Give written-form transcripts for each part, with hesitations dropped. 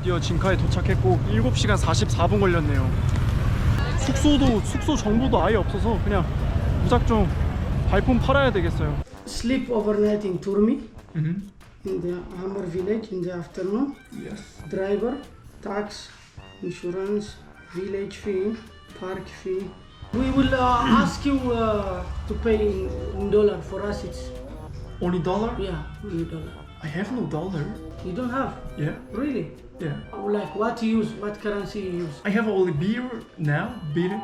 드디어 징카에 도착했고 7시간 44분 걸렸네요. 숙소 정보도 아예 없어서 그냥 무작정 발품 팔아야 되겠어요. Sleep overnight in Turmi, Mm-hmm. in the Hammer village in the afternoon. Yes. Driver, tax, insurance, village fee, park fee. We will ask you to pay in dollar. For us it's, Only dollar? yeah, only dollar. I have no dollar. You don't have? Yeah. Really? Yeah. Like what you use, what currency you use? I have only beer now. Beer.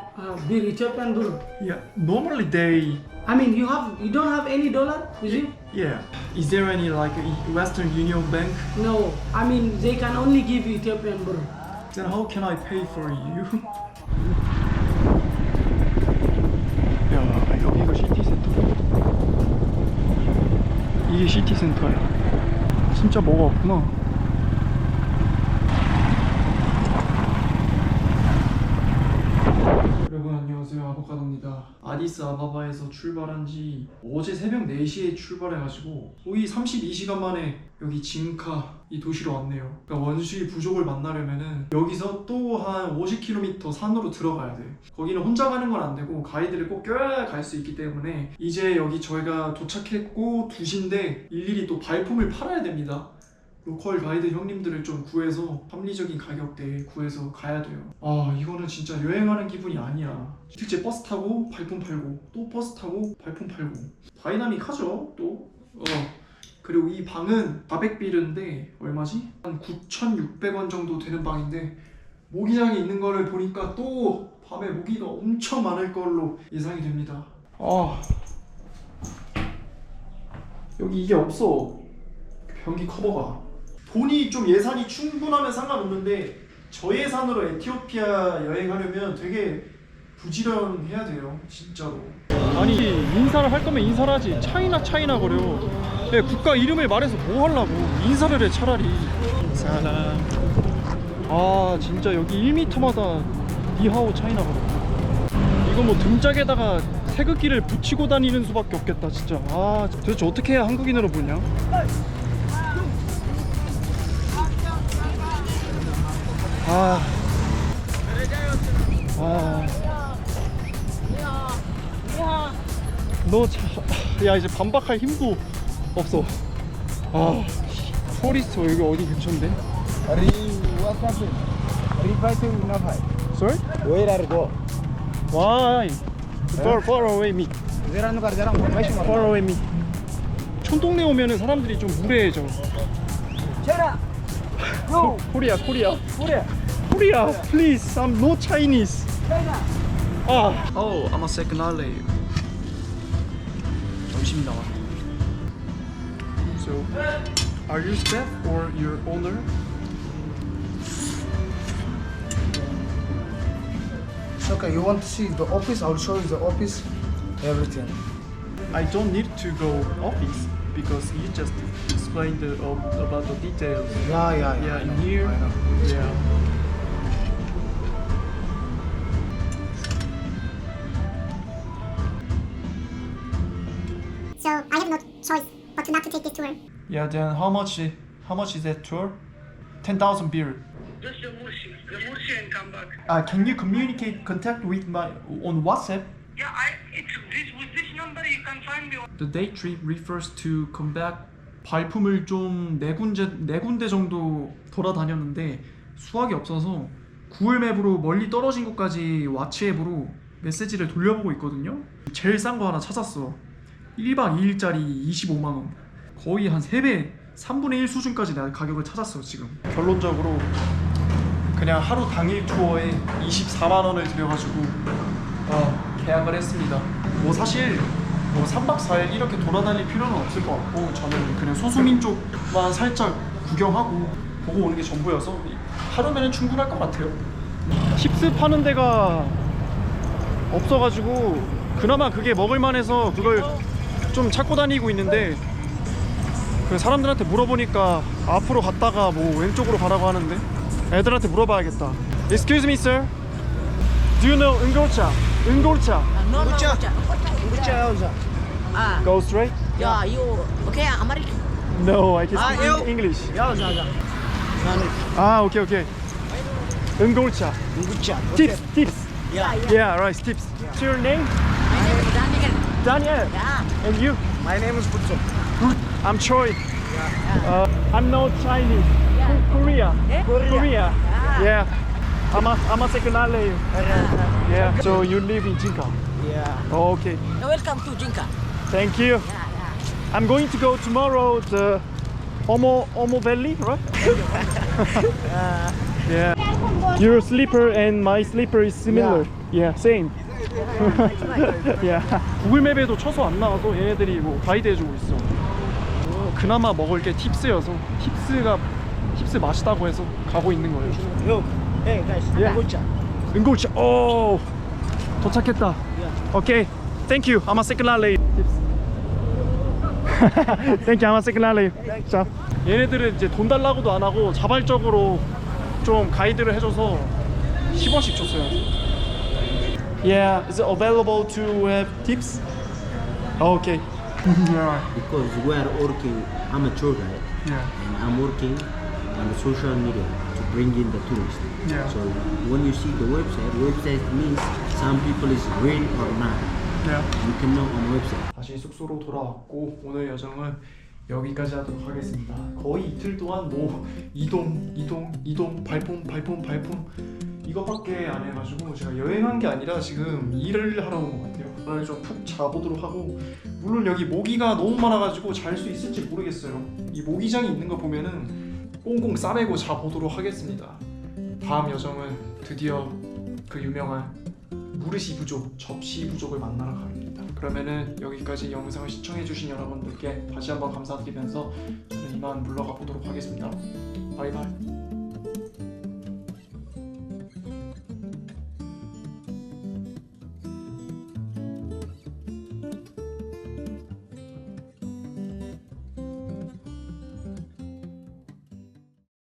Bir, Ethiopian birr. Yeah. Normally they. I mean, you don't have any dollar, is it? Yeah. Is there any like Western Union bank? No, I mean they can only give you Ethiopian birr. Then how can I pay for you? 야, 여기가 시티센터. 이게 시티센터야. 진짜 뭐가 없구나. 여러분 안녕하세요, 아보카도입니다. 아디스아바바에서 출발한 지 어제 새벽 4시에 출발해가지고 거의 32시간 만에 여기 징카 이 도시로 왔네요. 그러니까 원슈이 부족을 만나려면은 여기서 또 한 50km 산으로 들어가야 돼. 거기는 혼자 가는 건 안 되고 가이드를 꼭 껴야 갈 수 있기 때문에 이제 여기 저희가 도착했고 2시인데 일일이 또 발품을 팔아야 됩니다. 로컬 가이드 형님들을 좀 구해서 합리적인 가격대에 구해서 가야 돼요. 아, 이거는 진짜 여행하는 기분이 아니야. 실제 버스 타고 발품 팔고 또 버스 타고 발품 팔고 다이나믹하죠 또. 그리고 이 방은 400비르인데 얼마지? 한 9,600원 정도 되는 방인데 모기장이 있는 거를 보니까 또 밤에 모기가 엄청 많을 걸로 예상이 됩니다. 여기 이게 없어. 변기 커버가. 돈이 좀 예산이 충분하면 상관없는데 저 예산으로 에티오피아 여행하려면 되게 부지런해야 돼요, 진짜로. 아니, 인사를 할 거면 인사를 하지. 차이나 거려. 국가 이름을 말해서 뭐 하려고. 인사를 해 차라리. 사람. 아, 진짜 여기 1m마다 니하오 차이나 거려. 이거 뭐 등짝에다가 태극기를 붙이고 다니는 수밖에 없겠다 진짜. 아, 도대체 어떻게 해야 한국인으로 보냐. 야, 이제 반박할 힘도 없어. 포리스트 여기 어디 근처인데? Sorry? Where are you go? Why? Far away me. Far away me. 촌동네 오면은 사람들이 좀 무례해져. 코리아, please. I'm no Chinese. Oh, I'm a second alley. 점심이 나와. So, are you staff or your owner? Okay, you want to see the office? I'll show you the office, everything. I don't need to go office because you just explained about the details. Yeah. In here. I know. Yeah. So I have no choice but not to take this tour. Yeah. Then how much is that tour? 10,000 birr. Just the Mursi and come back. Can you contact with my on WhatsApp? Yeah, with this number you can find me. The day trip refers to come back. 발품을 좀 네 군데 정도 돌아다녔는데 수확이 없어서 구글 맵으로 멀리 떨어진 곳까지 와치 앱으로 메시지를 돌려보고 있거든요. 제일 싼 거 하나 찾았어. 1박 2일짜리 25만 원. 거의 한 3배, 3분의 1 수준까지 내가 가격을 찾았어 지금. 결론적으로 그냥 하루 당일 투어에 24만 원을 들여가지고 계약을 했습니다. 뭐 사실 3박 4일 이렇게 돌아다닐 필요는 없을 것 같고 저는 그냥 소수민 쪽만 살짝 구경하고 보고 오는 게 전부여서 하루면은 충분할 것 같아요. 칩스파는 데가 없어가지고 그나마 그게 먹을만해서 그걸 좀 찾고 다니고 있는데 그 사람들한테 물어보니까 앞으로 갔다가 뭐 왼쪽으로 가라고 하는데 애들한테 물어봐야겠다. Excuse me, sir. Do you know Ngorcha? No, Go straight? yeah, you okay, American? No, I can speak English. 아, 오케이. 은골차. Tips. Yeah, right. Tips. What's your name? Daniel. And you? My name is Butsu. I'm Choi. I'm not Chinese. Korea. Yeah. I'm a second alay. Yeah. So you live in Jinka. Yeah. Oh, okay. Welcome to Jinka. Thank you. I'm going to go tomorrow to Omo Valley, right? Yeah. Your slipper and my slipper is similar. Yeah, same. Yeah. 구글맵에도 쳐서 안 나와서 얘네들이 뭐 가이드 해주고 있어. 그나마 먹을 게 팁스여서 팁스 맛있다고 해서 가고 있는 거예요. Yo, hey guys, Yeah. good job. 은고차. 오, 도착했다. 오케이. Thank you. I'm a second lane. Thank you. I'm a second lane. 자, 얘네들은 이제 돈 달라고도 안 하고 자발적으로 좀 가이드를 해줘서 10원씩 줬어요. Yeah, is it available to have tips? Okay. Yeah. Because we are working, I'm a tour guide, Yeah. and I'm working on the social media to bring in the tourists. Yeah. So when you see the website means some people is real or not. Yeah. You can know on website. 다시 숙소로 돌아왔고 오늘 여정은 여기까지 하도록 하겠습니다. 거의 이틀 동안 뭐 이동 발품 이것밖에 안 해가지고 제가 여행한 게 아니라 지금 일을 하러 온 것 같아요. 오늘 좀 푹 자보도록 하고, 물론 여기 모기가 너무 많아가지고 잘 수 있을지 모르겠어요. 이 모기장이 있는 거 보면은 꽁꽁 싸매고 자보도록 하겠습니다. 다음 여정은 드디어 그 유명한 무르시 부족, 접시 부족을 만나러 갑니다. 그러면은 여기까지 영상을 시청해주신 여러분들께 다시 한번 감사드리면서 저는 이만 물러가 보도록 하겠습니다. 바이바이.